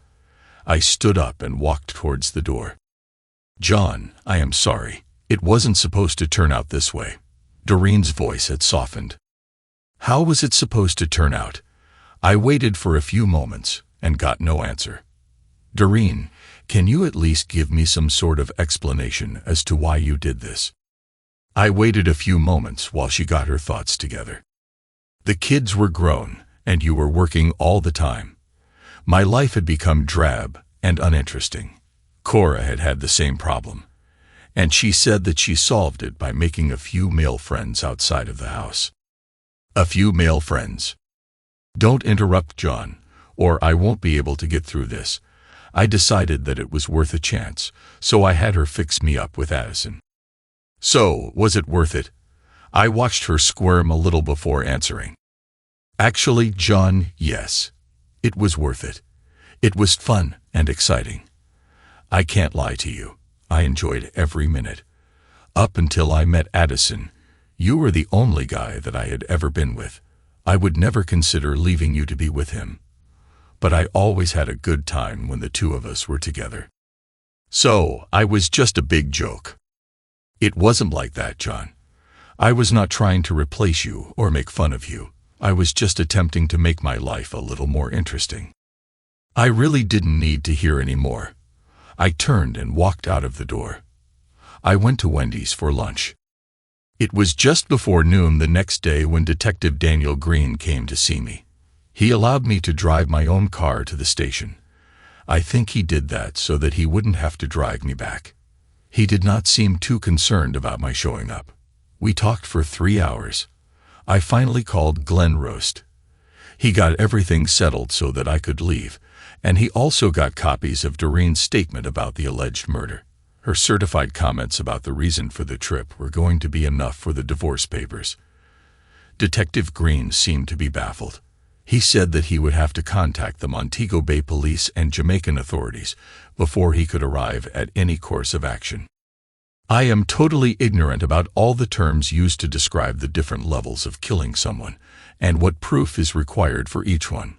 I stood up and walked towards the door. John, I am sorry. It wasn't supposed to turn out this way. Doreen's voice had softened. How was it supposed to turn out? I waited for a few moments and got no answer. Doreen, can you at least give me some sort of explanation as to why you did this? I waited a few moments while she got her thoughts together. The kids were grown, and you were working all the time. My life had become drab and uninteresting. Cora had had the same problem, and she said that she solved it by making a few male friends outside of the house. A few male friends. Don't interrupt, John, or I won't be able to get through this. I decided that it was worth a chance, so I had her fix me up with Addison. So, was it worth it? I watched her squirm a little before answering. Actually, John, yes. It was worth it. It was fun and exciting. I can't lie to you. I enjoyed every minute. Up until I met Addison, you were the only guy that I had ever been with. I would never consider leaving you to be with him. But I always had a good time when the 2 of us were together. So, I was just a big joke. It wasn't like that, John. I was not trying to replace you or make fun of you. I was just attempting to make my life a little more interesting. I really didn't need to hear any more. I turned and walked out of the door. I went to Wendy's for lunch. It was just before noon the next day when Detective Daniel Green came to see me. He allowed me to drive my own car to the station. I think he did that so that he wouldn't have to drive me back. He did not seem too concerned about my showing up. We talked for 3 hours. I finally called Glenn Roast. He got everything settled so that I could leave, And he also got copies of Doreen's statement about the alleged murder. Her certified comments about the reason for the trip were going to be enough for the divorce papers. Detective Green seemed to be baffled. He said that he would have to contact the Montego Bay police and Jamaican authorities before he could arrive at any course of action. I am totally ignorant about all the terms used to describe the different levels of killing someone and what proof is required for each one.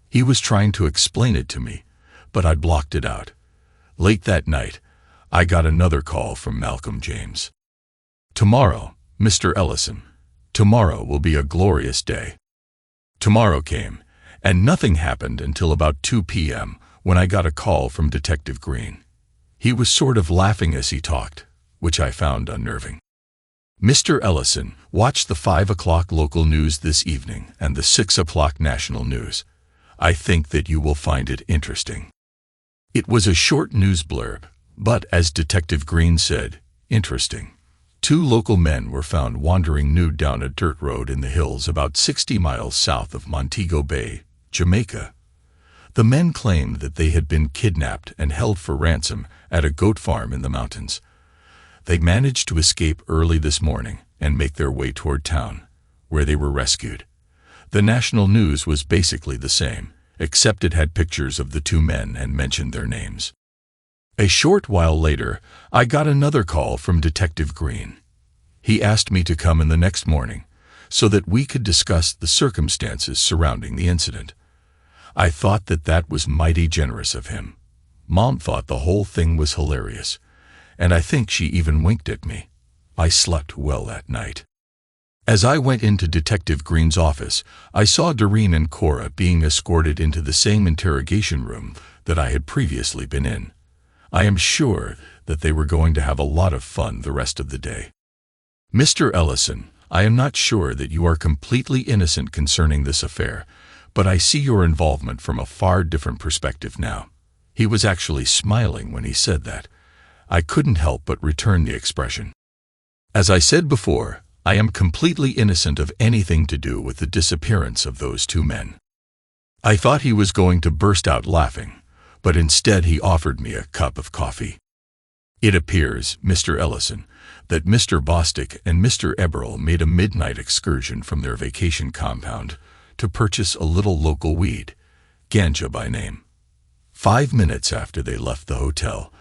He was trying to explain it to me, but I'd blocked it out. Late that night, I got another call from Malcolm James. "Tomorrow, Mr. Ellison. Tomorrow will be a glorious day." Tomorrow came, and nothing happened until about 2 p.m. when I got a call from Detective Green. He was sort of laughing as he talked, which I found unnerving. "Mr. Ellison, watch the 5 o'clock local news this evening and the 6 o'clock national news. I think that you will find it interesting." It was a short news blurb, but as Detective Green said, interesting. 2 local men were found wandering nude down a dirt road in the hills about 60 miles south of Montego Bay, Jamaica. The men claimed that they had been kidnapped and held for ransom at a goat farm in the mountains. They managed to escape early this morning and make their way toward town, where they were rescued. The national news was basically the same, except it had pictures of the 2 men and mentioned their names. A short while later, I got another call from Detective Green. He asked me to come in the next morning so that we could discuss the circumstances surrounding the incident. I thought that that was mighty generous of him. Mom thought the whole thing was hilarious, and I think she even winked at me. I slept well that night. As I went into Detective Green's office, I saw Doreen and Cora being escorted into the same interrogation room that I had previously been in. I am sure that they were going to have a lot of fun the rest of the day. "Mr. Ellison, I am not sure that you are completely innocent concerning this affair, but I see your involvement from a far different perspective now." He was actually smiling when he said that. I couldn't help but return the expression. "As I said before, I am completely innocent of anything to do with the disappearance of those 2 men." I thought he was going to burst out laughing, but instead he offered me a cup of coffee. "It appears, Mr. Ellison, that Mr. Bostic and Mr. Eberl made a midnight excursion from their vacation compound to purchase a little local weed, ganja by name. 5 minutes after they left the hotel,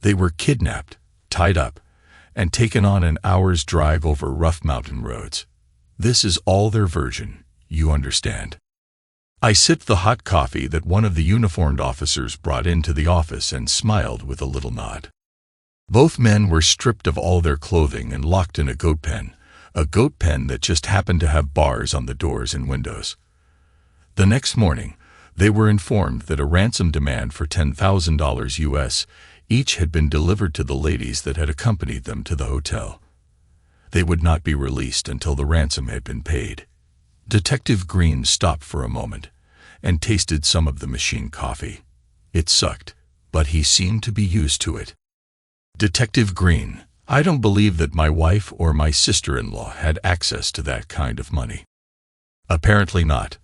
they were kidnapped, tied up, and taken on an hour's drive over rough mountain roads. This is all their version, you understand." I sipped the hot coffee that one of the uniformed officers brought into the office and smiled with a little nod. Both men were stripped of all their clothing and locked in a goat pen that just happened to have bars on the doors and windows. The next morning, they were informed that a ransom demand for $10,000 US each had been delivered to the ladies that had accompanied them to the hotel. They would not be released until the ransom had been paid. Detective Green stopped for a moment and tasted some of the machine coffee. It sucked, but he seemed to be used to it. "Detective Green, I don't believe that my wife or my sister-in-law had access to that kind of money." Apparently not.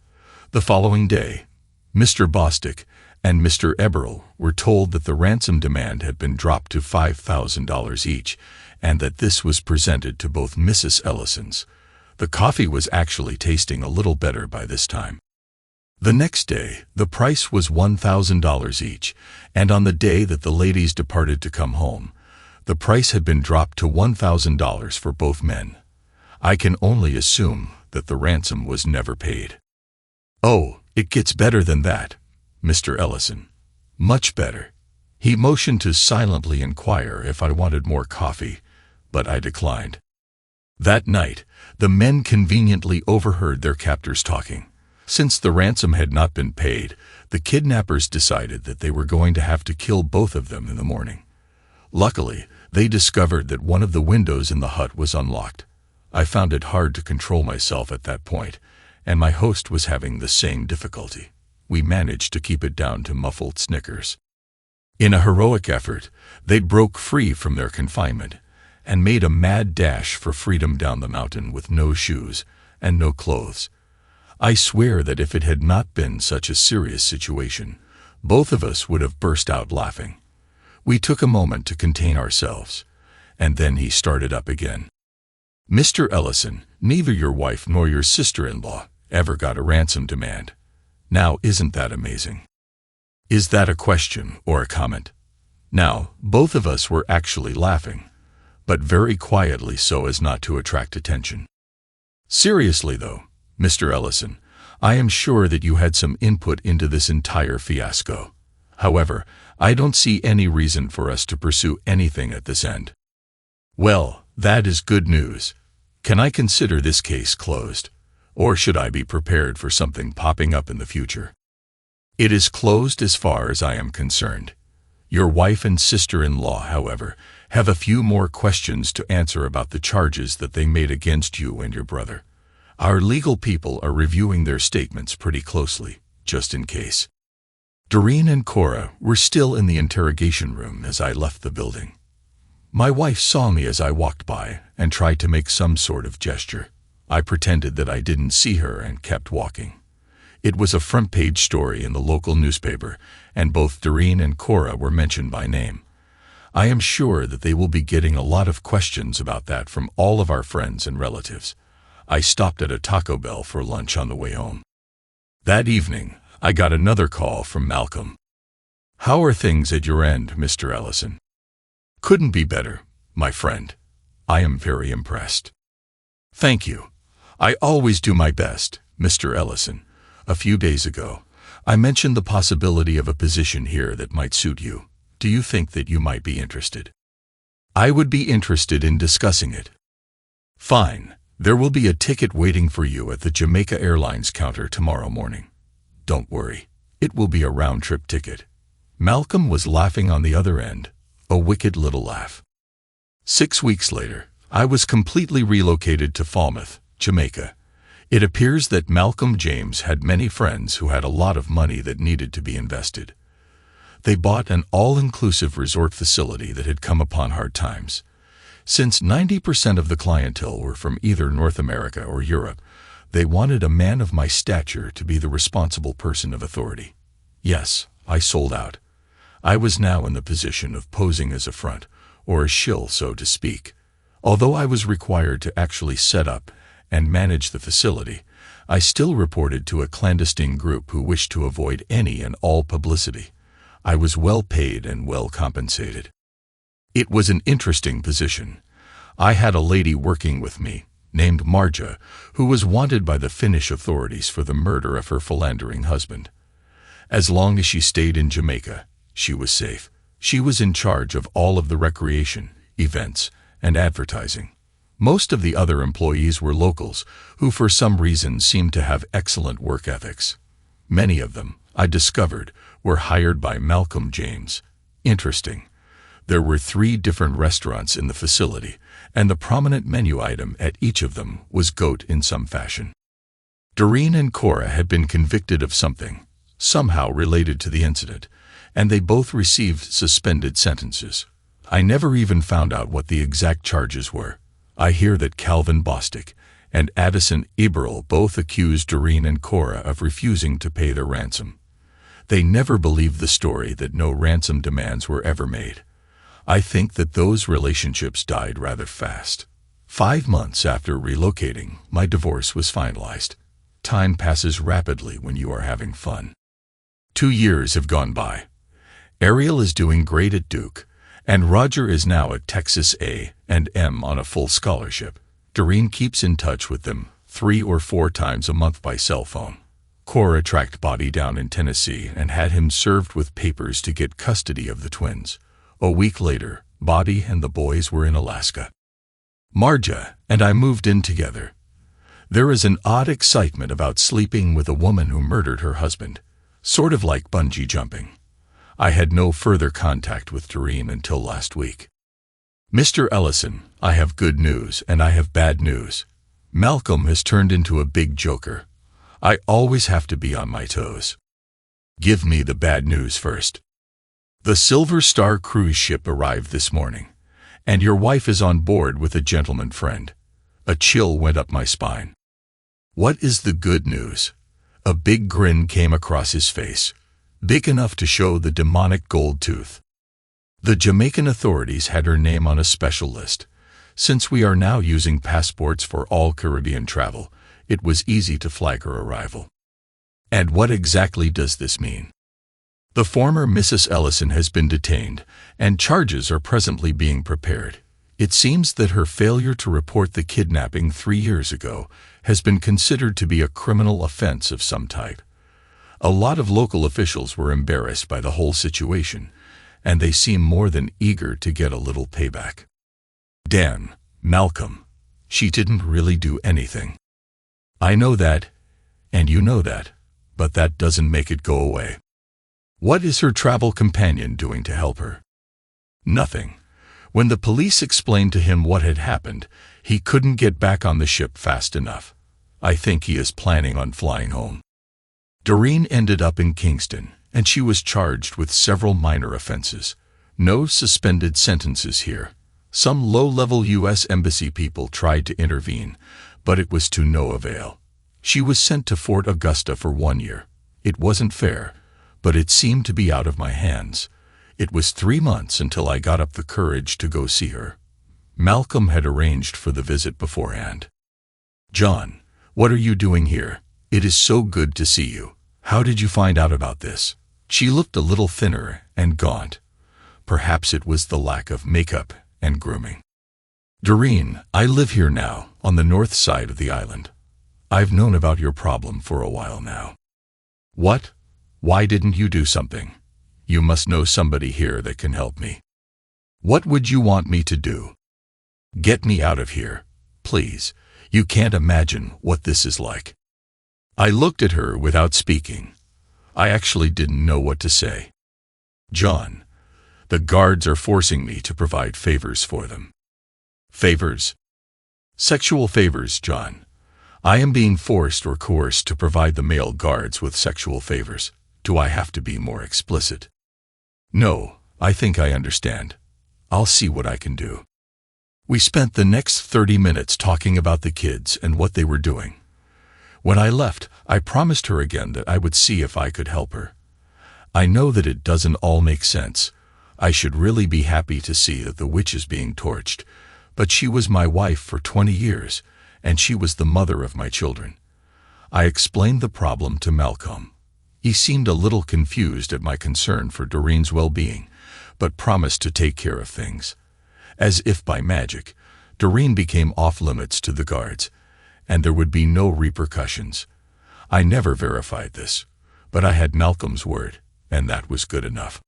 The following day, Mr. Bostic and Mr. Eberl were told that the ransom demand had been dropped to $5,000 each, and that this was presented to both Mrs. Ellisons. The coffee was actually tasting a little better by this time. The next day, the price was $1,000 each, and on the day that the ladies departed to come home, the price had been dropped to $1,000 for both men. I can only assume that the ransom was never paid. "Oh, it gets better than that, Mr. Ellison. Much better." He motioned to silently inquire if I wanted more coffee, but I declined. That night, the men conveniently overheard their captors talking. Since the ransom had not been paid, the kidnappers decided that they were going to have to kill both of them in the morning. Luckily, they discovered that one of the windows in the hut was unlocked. I found it hard to control myself at that point, and my host was having the same difficulty. We managed to keep it down to muffled snickers. In a heroic effort, they broke free from their confinement and made a mad dash for freedom down the mountain with no shoes and no clothes. I swear that if it had not been such a serious situation, both of us would have burst out laughing. We took a moment to contain ourselves, and then he started up again. "Mr. Ellison, neither your wife nor your sister-in-law ever got a ransom demand. Now, isn't that amazing?" Is that a question or a comment? Now, both of us were actually laughing, but very quietly so as not to attract attention. "Seriously though, Mr. Ellison, I am sure that you had some input into this entire fiasco. However, I don't see any reason for us to pursue anything at this end." "Well, that is good news. Can I consider this case closed, or should I be prepared for something popping up in the future?" "It is closed as far as I am concerned. Your wife and sister-in-law, however, have a few more questions to answer about the charges that they made against you and your brother. Our legal people are reviewing their statements pretty closely, just in case." Doreen and Cora were still in the interrogation room as I left the building. My wife saw me as I walked by and tried to make some sort of gesture. I pretended that I didn't see her and kept walking. It was a front-page story in the local newspaper, and both Doreen and Cora were mentioned by name. I am sure that they will be getting a lot of questions about that from all of our friends and relatives. I stopped at a Taco Bell for lunch on the way home. That evening, I got another call from Malcolm. "How are things at your end, Mr. Ellison?" "Couldn't be better, my friend. I am very impressed." "Thank you. I always do my best, Mr. Ellison. A few days ago, I mentioned the possibility of a position here that might suit you. Do you think that you might be interested?" "I would be interested in discussing it." "Fine. There will be a ticket waiting for you at the Jamaica Airlines counter tomorrow morning. Don't worry, it will be a round-trip ticket." Malcolm was laughing on the other end, a wicked little laugh. 6 weeks later, I was completely relocated to Falmouth, Jamaica. It appears that Malcolm James had many friends who had a lot of money that needed to be invested. They bought an all-inclusive resort facility that had come upon hard times. Since 90% of the clientele were from either North America or Europe, they wanted a man of my stature to be the responsible person of authority. Yes, I sold out. I was now in the position of posing as a front, or a shill, so to speak. Although I was required to actually set up and manage the facility, I still reported to a clandestine group who wished to avoid any and all publicity. I was well paid and well compensated. It was an interesting position. I had a lady working with me, named Marja, who was wanted by the Finnish authorities for the murder of her philandering husband. As long as she stayed in Jamaica, she was safe. She was in charge of all of the recreation, events, and advertising. Most of the other employees were locals, who for some reason seemed to have excellent work ethics. Many of them, I discovered, were hired by Malcolm James. Interesting. There were 3 different restaurants in the facility, and the prominent menu item at each of them was goat in some fashion. Doreen and Cora had been convicted of something, somehow related to the incident, and they both received suspended sentences. I never even found out what the exact charges were. I hear that Calvin Bostic and Addison Eberl both accused Doreen and Cora of refusing to pay their ransom. They never believed the story that no ransom demands were ever made. I think that those relationships died rather fast. 5 months after relocating, my divorce was finalized. Time passes rapidly when you are having fun. 2 years have gone by. Ariel is doing great at Duke, and Roger is now at Texas A&M on a full scholarship. Doreen keeps in touch with them 3 or 4 times a month by cell phone. Cora tracked Body down in Tennessee and had him served with papers to get custody of the twins. A week later, Body and the boys were in Alaska. Marja and I moved in together. There is an odd excitement about sleeping with a woman who murdered her husband, sort of like bungee jumping. I had no further contact with Doreen until last week. "Mr. Ellison, I have good news and I have bad news. Malcolm has turned into a big joker. I always have to be on my toes." "Give me the bad news first." "The Silver Star cruise ship arrived this morning, and your wife is on board with a gentleman friend." A chill went up my spine. "What is the good news?" A big grin came across his face. big enough to show the demonic gold tooth. The Jamaican authorities had her name on a special list. Since we are now using passports for all Caribbean travel, it was easy to flag her arrival. And what exactly does this mean? The former Mrs. Ellison has been detained, and charges are presently being prepared. It seems that her failure to report the kidnapping 3 years ago has been considered to be a criminal offense of some type. A lot of local officials were embarrassed by the whole situation, and they seem more than eager to get a little payback. Dan, Malcolm, she didn't really do anything. I know that, and you know that, but that doesn't make it go away. What is her travel companion doing to help her? Nothing. When the police explained to him what had happened, he couldn't get back on the ship fast enough. I think he is planning on flying home. Doreen ended up in Kingston, and she was charged with several minor offenses. No suspended sentences here. Some low-level U.S. Embassy people tried to intervene, but it was to no avail. She was sent to Fort Augusta for 1 year. It wasn't fair, but it seemed to be out of my hands. It was 3 months until I got up the courage to go see her. Malcolm had arranged for the visit beforehand. John, what are you doing here? It is so good to see you. How did you find out about this? She looked a little thinner and gaunt. Perhaps it was the lack of makeup and grooming. Doreen, I live here now, on the north side of the island. I've known about your problem for a while now. What? Why didn't you do something? You must know somebody here that can help me. What would you want me to do? Get me out of here, please. You can't imagine what this is like. I looked at her without speaking. I actually didn't know what to say. John, the guards are forcing me to provide favors for them. Favors? Sexual favors, John. I am being forced or coerced to provide the male guards with sexual favors. Do I have to be more explicit? No, I think I understand. I'll see what I can do. We spent the next 30 minutes talking about the kids and what they were doing. When I left, I promised her again that I would see if I could help her. I know that it doesn't all make sense. I should really be happy to see that the witch is being torched, but she was my wife for 20 years, and she was the mother of my children. I explained the problem to Malcolm. He seemed a little confused at my concern for Doreen's well-being, but promised to take care of things. As if by magic, Doreen became off-limits to the guards, and there would be no repercussions. I never verified this, but I had Malcolm's word, and that was good enough.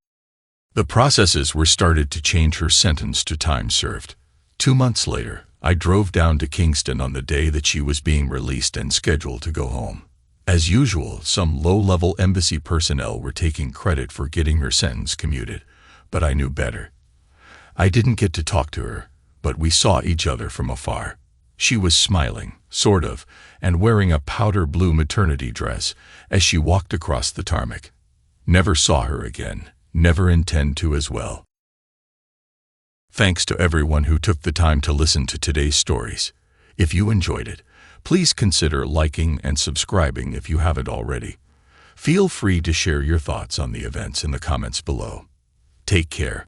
The processes were started to change her sentence to time served. 2 months later, I drove down to Kingston on the day that she was being released and scheduled to go home. As usual, some low-level embassy personnel were taking credit for getting her sentence commuted, but I knew better. I didn't get to talk to her, but we saw each other from afar. She was smiling, sort of, and wearing a powder blue maternity dress as she walked across the tarmac. Never saw her again, never intend to as well. Thanks to everyone who took the time to listen to today's stories. If you enjoyed it, please consider liking and subscribing if you haven't already. Feel free to share your thoughts on the events in the comments below. Take care.